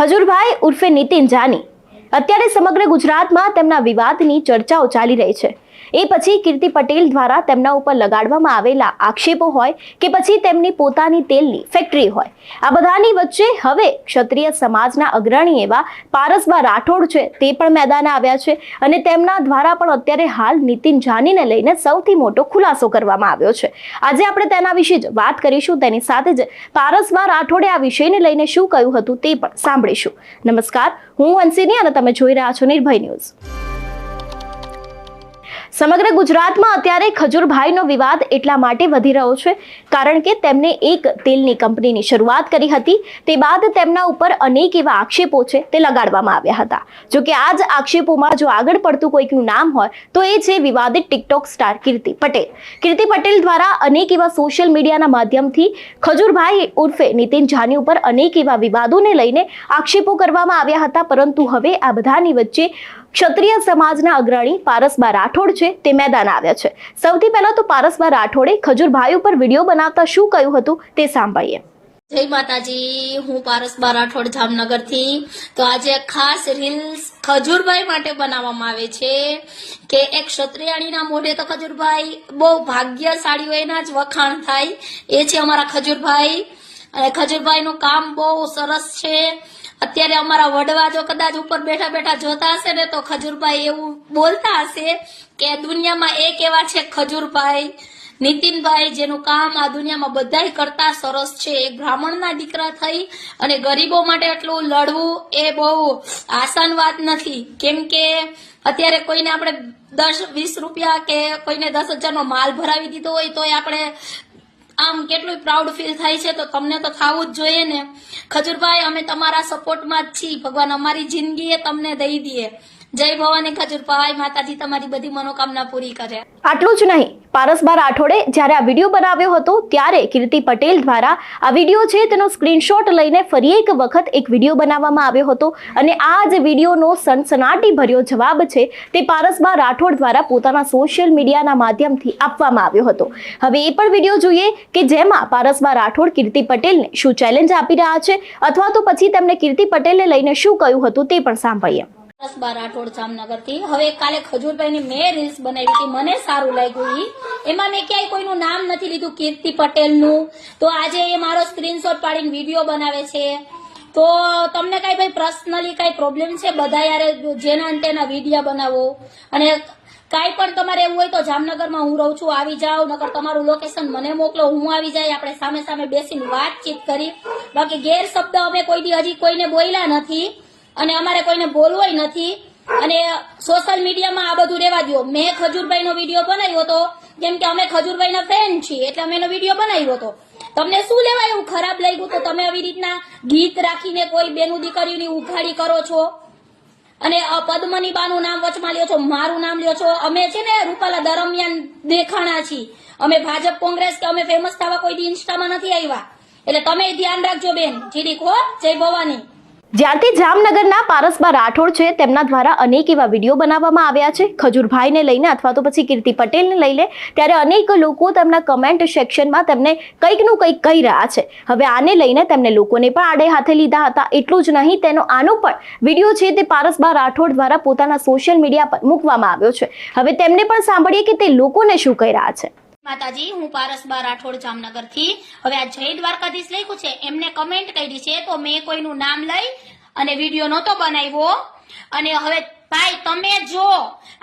ખજૂરભાઈ ઉર્ફે નીતિન જાની અત્યારે સમગ્ર ગુજરાતમાં તેમના વિવાદની ચર્ચાઓ ચાલી રહી છે। એ પછી કીર્તિ પટેલ દ્વારા તેમના ઉપર લગાડવામાં આવેલા આક્ષેપો હોય કે પછી તેમની પોતાની તેલની ફેક્ટરી હોય, આ બધાની વચ્ચે હવે ક્ષત્રિય સમાજના અગ્રણી એવા પારસબા રાઠોડ છે તે પણ મેદાને આવ્યા છે અને તેમના દ્વારા પણ અત્યારે હાલ નીતિન જાનીને લઈને સૌથી મોટો ખુલાસો કરવામાં આવ્યો છે। આજે આપણે તેના વિશે જ વાત કરીશું, તેની સાથે જ પારસબા રાઠોડે આ વિષયને લઈને શું કહ્યું હતું તે પણ સાંભળીશું। નમસ્કાર, હું હંસિની અને તમે જોઈ રહ્યા છો નિર્ભય ન્યૂઝ। સમગ્ર ગુજરાતમાં અત્યારે ખજૂરભાઈનો વિવાદ એટલા માટે વધી રહ્યો છે કારણ કે તેમને એક તેલની કંપનીની શરૂઆત કરી હતી, તે બાદ તેમના ઉપર અનેક એવા આક્ષેપો છે તે લગાડવામાં આવ્યા હતા। જો કે આ જ આક્ષેપોમાં જો આગળ પડતું કોઈકનું નામ હોય તો એ છે વિવાદિત ટિકટોક સ્ટાર કીર્તિ પટેલ। કીર્તિ પટેલ દ્વારા અનેક એવા સોશિયલ મીડિયાના માધ્યમથી ખજૂરભાઈ ઉર્ફે નીતિન જાની ઉપર અનેક એવા વિવાદોને લઈને આક્ષેપો કરવામાં આવ્યા હતા, પરંતુ હવે આ બધાની વચ્ચે ક્ષત્રિય સમાજના અગ્રણી પારસબા રાઠોડ છે તે મેદાન આવ્યા છે। સૌથી પહેલા તો પારસબા રાઠોડે ખજૂરભાઈ ઉપર વિડીયો બનાવતા શું કહ્યું હતું તે સાંભળીએ। જય માતાજી, હું પારસબા રાઠોડ જામનગરથી। તો આજે ખાસ રીલ્સ ખજૂરભાઈ માટે બનાવવામાં આવે છે કે એક ક્ષત્રિયાણીના મોઢે તો ખજૂરભાઈ બહુ ભાગ્યશાળી હોય એના જ વખાણ થાય, એ છે અમારા ખજૂરભાઈ। અને ખજૂરભાઈનું કામ બહુ સરસ છે। અત્યારે અમારા વડવા જો કદાચ ઉપર બેઠા બેઠા જોતા હશે ને તો ખજૂરભાઈ એવું બોલતા હશે કે દુનિયામાં એક એવા છે ખજૂરભાઈ નીતિનભાઈ જેનું કામ આ દુનિયામાં બધાય કરતા સરસ છે। એક બ્રાહ્મણના દીકરા થઈ અને ગરીબો માટે એટલું લડવું એ બહુ આસાન વાત નથી, કેમ કે અત્યારે કોઈને આપણે 10-20 રૂપિયા કે કોઈને 10,000 નો માલ ભરાવી દીધો હોય તો આપણે આમ કેટલું પ્રાઉડ ફીલ થાય છે, તો તમને તો થવું જ જોઈએ ને। ખજૂરભાઈ, અમે તમારા સપોર્ટમાં જ છીએ, ભગવાન અમારી જિંદગી એ તમને દઈ દઈએ। જય ભવાની ખજૂરભાઈ, માતાજી તમારી બધી મનોકામના પૂરી કરે। આટલું જ નહીં, પારસબા રાઠોડે જ્યારે આ વિડીયો બનાવ્યો હતો ત્યારે કીર્તિ પટેલ દ્વારા આ વિડીયો છે તેનો સ્ક્રીનશોટ લઈને ફરી એક વખત એક વિડીયો બનાવવામાં આવ્યો હતો અને આ જ વિડીયોનો સનસનાટી ભર્યો જવાબ છે તે પારસબા રાઠોડ દ્વારા પોતાના સોશિયલ મીડિયાના માધ્યમથી આપવામાં આવ્યો હતો। હવે એ પણ વિડીયો જોઈએ કે જેમાં પારસબા રાઠોડ કીર્તિ પટેલને શું ચેલેન્જ આપી રહ્યા છે અથવા તો પછી તેમને કીર્તિ પટેલને લઈને શું કહ્યું હતું તે પણ સાંભળીએ। પારસબા રાઠોડ જામનગરથી। હવે કાલે ખજૂરભાઈની મેં રીલ્સ બનાવી હતી, મને સારું લાગ્યું, એમાં મેં ક્યાંય કોઈનું નામ નથી લીધું કીર્તિ પટેલનું, તો આજે એ મારો સ્ક્રીનશોટ પાડીને વિડીયો બનાવે છે। તો તમને કઈ ભાઈ પર્સનલી કઈ પ્રોબ્લેમ છે? બધા યાર જેના અંતેના વિડીયો બનાવો અને કાંઈ પણ તમારે એવું હોય તો જામનગરમાં હું રહું છું, આવી જાઓ, નકર તમારું લોકેશન મને મોકલો, હું આવી જાય, આપણે સામે સામે બેસીને વાતચીત કરી। બાકી ગેરશબ્દ અમે કોઈ દી હજી કોઈને બોલ્યા નથી અને અમારે કોઈને બોલવું નથી અને સોશિયલ મીડિયામાં આ બધું રહેવા દો। મેં ખજૂરભાઈનો વિડીયો બનાવ્યો હતો કેમ કે અમે ખજૂરભાઈના ફ્રેન્ડ છીએ એટલે અમે એનો વિડીયો બનાવ્યો હતો। તમને શું લેવા એવું ખરાબ લાગ્યું તો તમે આવી રીતના ગીત રાખીને કોઈ બેનું દીકરીઓની ઉઘાડી કરો છો અને પદ્મની બાનું નામ વચમાં લ્યો છો, મારું નામ લ્યો છો। અમે છે ને રૂપાલા દરમિયાન દેખાણા છીએ, અમે ભાજપ કોંગ્રેસ કે અમે ફેમસ થવા કોઈ દી ઇન્સ્ટામાં નથી આવ્યા, એટલે તમે ધ્યાન રાખજો બેન, જીરીક હો। જય ભવાની। જ્યારથી જામનગરના પારસબા રાઠોડ છે તેમના દ્વારા અનેક એવા વિડીયો બનાવવામાં આવ્યા છે ખજૂરભાઈને લઈને અથવા તો પછી કીર્તિ પટેલને લઈને, ત્યારે અનેક લોકો તેમના કમેન્ટ સેક્શનમાં તેમને કંઈકનું કંઈક કહી રહ્યા છે। હવે આને લઈને તેમને લોકોને પણ આડે હાથે લીધા હતા। એટલું જ નહીં, આનો પણ વિડીયો છે તે પારસબા રાઠોડ દ્વારા પોતાના સોશિયલ મીડિયા પર મૂકવામાં આવ્યો છે। હવે તેમને પણ સાંભળીએ કે તે લોકોને શું કહી રહ્યા છે। માતાજી, હું પારસબા રાઠોડ જામનગરથી। હવે આ જય દ્વારકાધીશ લખ્યું છે, એમને કમેન્ટ કરી છે તો મેં કોઈનું નામ લઈ અને વિડીયો નહોતો બનાવ્યો। અને હવે ભાઈ તમે જો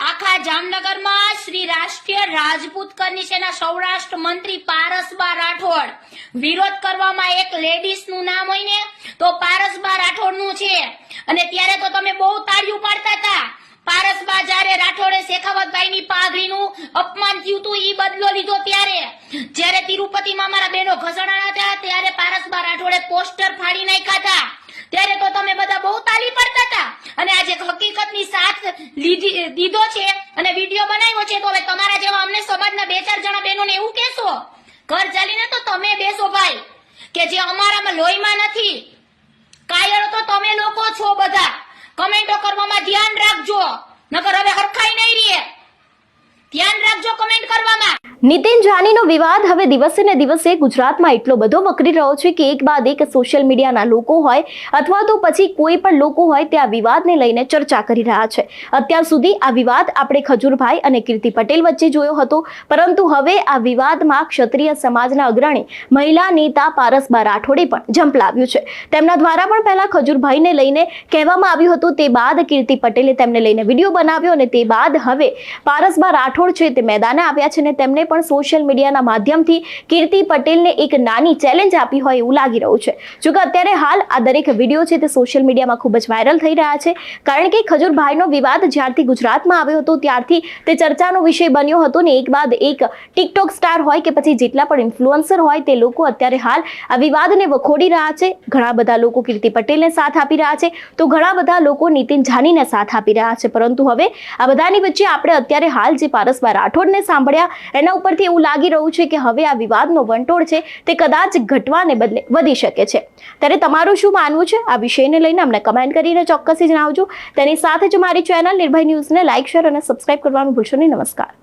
આખા જામનગરમાં શ્રી રાષ્ટ્રીય રાજપૂત કનિશેના સૌરાષ્ટ્ર મંત્રી પારસબા રાઠોડ વિરોધ કરવામાં એક લેડીઝનું નામ હોય ને તો પારસબા રાઠોડનું છે। અને ત્યારે તો તમે બહુ તાળીઓ પાડતા હતા। પારસબા જ્યારે રાઠોડે શેખાવતભાઈની પાઘડીનું અપમાન થયું હતું ઈ બદલો લીધો ત્યારે, જ્યારે તિરુપતિમાં મારા બહેનો ઘસડાણા હતા ત્યારે પારસબા રાઠોડે પોસ્ટર ફાડી નાખ્યા હતા, ત્યારે તો તમે બધા બહુ તાળી પાડતા હતા। અને આજે હકીકતની સાથ દીધો છે અને વિડીયો બનાવ્યો છે તો હવે તમારા જેવા અમને સમાજના 2-4 જણા બહેનોને એવું કહેશો, ઘર ચાલીને તો તમે બેસો ભાઈ, કે જે અમારામાં લોહીમાં નથી, કાયર તો તમે લોકો છો બધા। કમેન્ટો કરવામાં ધ્યાન રાખજો, નકર હવે હરખાઈ નહીં રહે, ધ્યાન રાખજો કમેન્ટ કરવામાં। નીતિન જાનીનો વિવાદ હવે દિવસે ને દિવસે ગુજરાતમાં એટલો બધો વકરી રહ્યો છે કે એક બાદ એક સોશિયલ મીડિયાના લોકો હોય અથવા તો પછી કોઈ પણ લોકો હોય તે આ વિવાદને લઈને ચર્ચા કરી રહ્યા છે. અત્યાર સુધી આ વિવાદ આપણે ખજૂરભાઈ અને કીર્તિ પટેલ વચ્ચે જોયો હતો, પરંતુ હવે આ વિવાદમાં ક્ષત્રિય સમાજના અગ્રણી મહિલા નેતા પારસબા રાઠોડે પણ ઝંપલાવ્યું છે. તેમના દ્વારા પણ પહેલા ખજૂરભાઈને લઈને કહેવામાં આવ્યું હતું, તે બાદ કીર્તિ પટેલે તેમને લઈને વિડીયો બનાવ્યો અને તે બાદ હવે પારસબા રાઠોડ છે તે મેદાને આવ્યા છે અને તેમને પણ સોશિયલ મીડિયાના માધ્યમથી કીર્તિ પટેલને એક નાની ચેલેન્જ આપી હોય એવું લાગી રહ્યું છે. જો કે અત્યારે હાલ આ દરેક વિડીયો છે તે સોશિયલ મીડિયામાં ખૂબ જ વાયરલ થઈ રહ્યા છે, કારણ કે ખજૂરભાઈનો વિવાદ જ્યારથી ગુજરાતમાં આવ્યો હતો ત્યારથી તે ચર્ચાનો વિષય બન્યો હતો ને એક બાદ એક ટિકટોક સ્ટાર હોય કે પછી જેટલા પણ ઇન્ફ્લુએન્સર હોય તે લોકો અત્યારે હાલ આ વિવાદને વખોડી રહ્યા છે. ઘણા બધા લોકો કીર્તિ પટેલને સાથ આપી રહ્યા છે, તો ઘણા બધા લોકો નીતિન જાનીને સાથ આપી રહ્યા છે. પરંતુ હવે આ બધાની વચ્ચે આપણે અત્યારે હાલ જે પારસબા રાઠોડને સાંભળ્યા એના ઉપરથી એવું લાગી રહ્યું છે કે હવે આ વિવાદનો વંટોળ છે તે કદાચ ઘટવાને બદલે વધી શકે છે. ત્યારે તમારું શું માનવું છે આ વિષયને લઈને અમને કમેન્ટ કરીને ચોક્કસથી જણાવજો. તેની સાથે જ મારી ચેનલ નિર્ભય ન્યૂઝને લાઇક, શેર અને સબસ્ક્રાઇબ કરવાનું ભૂલશો નહીં. નમસ્કાર.